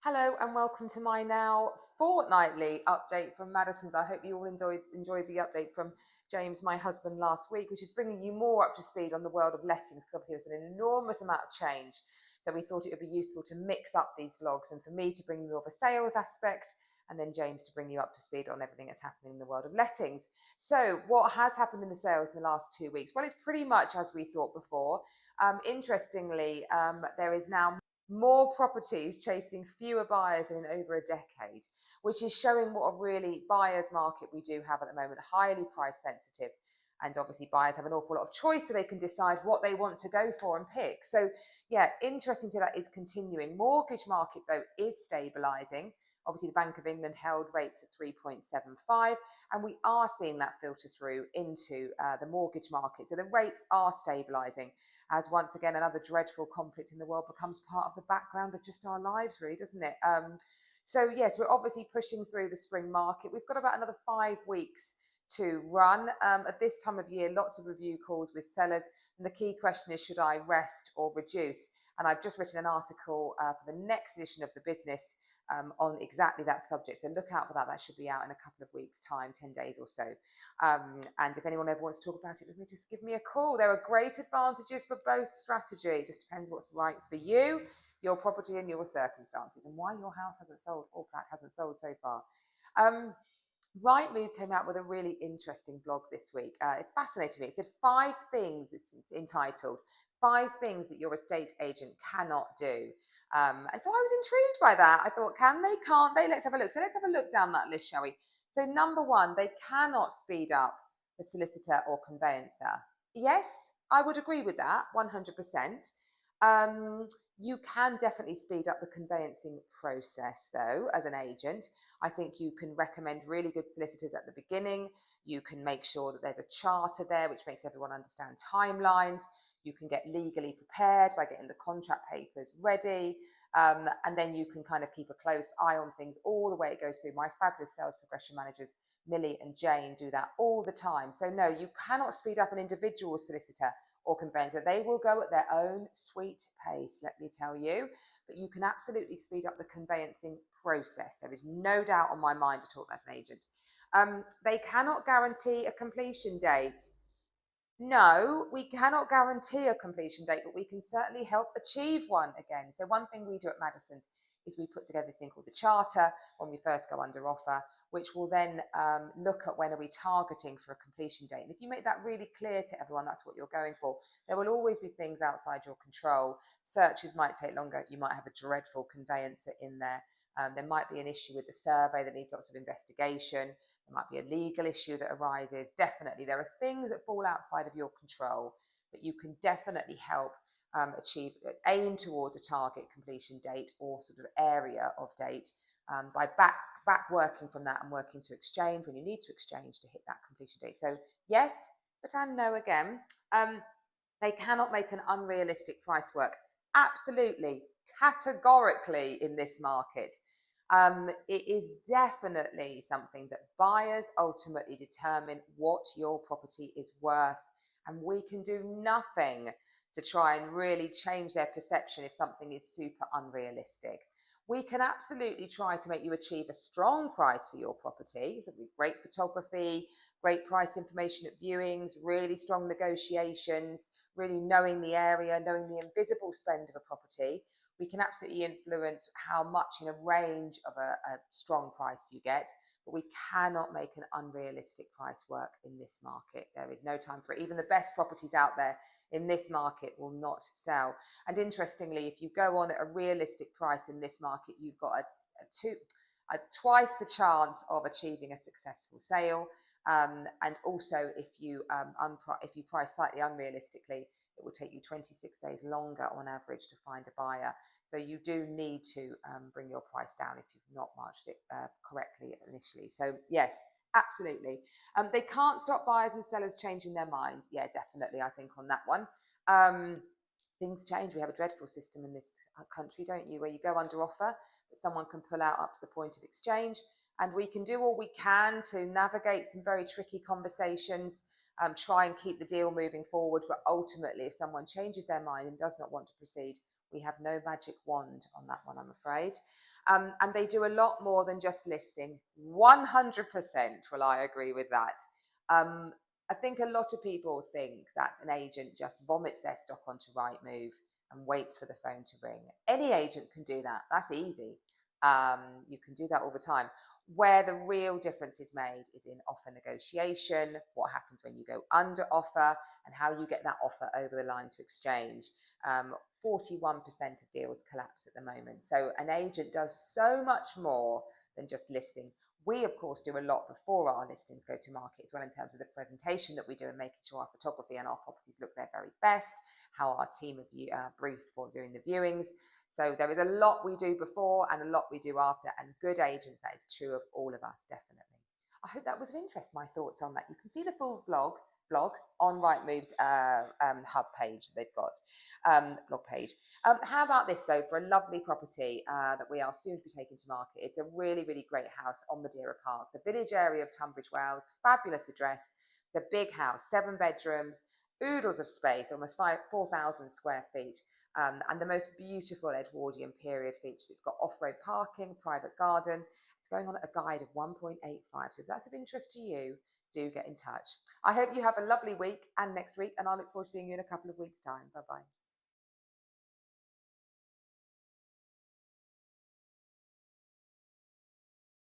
Hello and welcome to my now fortnightly update from Madison's. I hope you all enjoyed the update from James, my husband, last week, which is bringing you more up to speed on the world of lettings, because obviously there's been an enormous amount of change. So we thought it would be useful to mix up these vlogs and for me to bring you more of a sales aspect and then James to bring you up to speed on everything that's happening in the world of lettings. So what has happened in the sales in the last 2 weeks? Well, it's pretty much as we thought before. Interestingly, there is now more properties chasing fewer buyers than in over a decade, which is showing what a really buyer's market we do have at the moment, highly price sensitive. And obviously buyers have an awful lot of choice, so they can decide what they want to go for and pick. So yeah, interesting to see that is continuing. Mortgage market though is stabilizing. Obviously the Bank of England held rates at 3.75 and we are seeing that filter through into the mortgage market. So the rates are stabilizing as once again another dreadful conflict in the world becomes part of the background of just our lives, really, doesn't it? So yes, we're obviously pushing through the spring market. We've got about another 5 weeks to run. At this time of year, lots of review calls with sellers, and the key question is, should I rest or reduce? And I've just written an article for the next edition of the business on exactly that subject. So look out for that. That should be out in a couple of weeks' time, 10 days or so. And if anyone ever wants to talk about it with me, just give me a call. There are great advantages for both strategy. It just depends what's right for you, your property and your circumstances, and why your house hasn't sold or flat hasn't sold so far. Rightmove came out with a really interesting blog this week. It fascinated me. It said 5 things, it's entitled, 5 things that your estate agent cannot do. And so I was intrigued by that. I thought, can they, can't they? Let's have a look. So let's have a look down that list, shall we? So number 1, they cannot speed up the solicitor or conveyancer. Yes, I would agree with that, 100%. You can definitely speed up the conveyancing process, though, as an agent. I think you can recommend really good solicitors at the beginning. You can make sure that there's a charter there, which makes everyone understand timelines. You can get legally prepared by getting the contract papers ready. And then you can kind of keep a close eye on things all the way it goes through. My fabulous sales progression managers, Millie and Jane, do that all the time. So no, you cannot speed up an individual solicitor or conveyancer. They will go at their own sweet pace, let me tell you. But you can absolutely speed up the conveyancing process. There is no doubt on my mind at all as an agent. They cannot guarantee a completion date. No, we cannot guarantee a completion date, but we can certainly help achieve one again. So one thing we do at Madison's is we put together this thing called the charter when we first go under offer, which will then look at when are we targeting for a completion date. And if you make that really clear to everyone, that's what you're going for. There will always be things outside your control. Searches might take longer. You might have a dreadful conveyancer in there. There might be an issue with the survey that needs lots of investigation. There might be a legal issue that arises. Definitely, there are things that fall outside of your control, but you can definitely help aim towards a target completion date or sort of area of date by back working from that and working to exchange when you need to exchange to hit that completion date. So yes, but and no again. They cannot make an unrealistic price work. Absolutely, categorically in this market. It is definitely something that buyers ultimately determine what your property is worth, and we can do nothing to try and really change their perception if something is super unrealistic. We can absolutely try to make you achieve a strong price for your property. So great photography, great price information at viewings, really strong negotiations, really knowing the area, knowing the invisible spend of a property. We can absolutely influence how much in a range of a strong price you get, but we cannot make an unrealistic price work in this market. There is no time for it. Even the best properties out there in this market will not sell. And interestingly, if you go on at a realistic price in this market, you've got twice the chance of achieving a successful sale. And also, if you price slightly unrealistically, it will take you 26 days longer on average to find a buyer. So you do need to bring your price down if you've not marked it correctly initially. So yes, absolutely. They can't stop buyers and sellers changing their minds. Yeah, definitely, I think on that one. Things change. We have a dreadful system in this country, don't you, where you go under offer, but someone can pull out up to the point of exchange. And we can do all we can to navigate some very tricky conversations, try and keep the deal moving forward. But ultimately, if someone changes their mind and does not want to proceed, we have no magic wand on that one, I'm afraid. And they do a lot more than just listing. 100% will I agree with that. I think a lot of people think that an agent just vomits their stock onto Rightmove and waits for the phone to ring. Any agent can do that. That's easy. You can do that all the time. Where the real difference is made is in offer negotiation, what happens when you go under offer, and how you get that offer over the line to exchange. 41% of deals collapse at the moment. So an agent does so much more than just listing. We, of course, do a lot before our listings go to market as well, in terms of the presentation that we do and making sure our photography and our properties look their very best, how our team are briefed for doing the viewings. So there is a lot we do before and a lot we do after, and good agents, that is true of all of us, definitely. I hope that was of interest, my thoughts on that. You can see the full blog on Rightmove's hub page they've got, blog page. How about this, though, for a lovely property that we are soon to be taking to market. It's a really, really great house on Madeira Park, the village area of Tunbridge Wells. Fabulous address. It's a big house, 7 bedrooms, oodles of space, almost 4,000 square feet. And the most beautiful Edwardian period features. It's got off-road parking, private garden. It's going on at a guide of 1.85. So if that's of interest to you, do get in touch. I hope you have a lovely week and next week, and I look forward to seeing you in a couple of weeks' time. Bye-bye.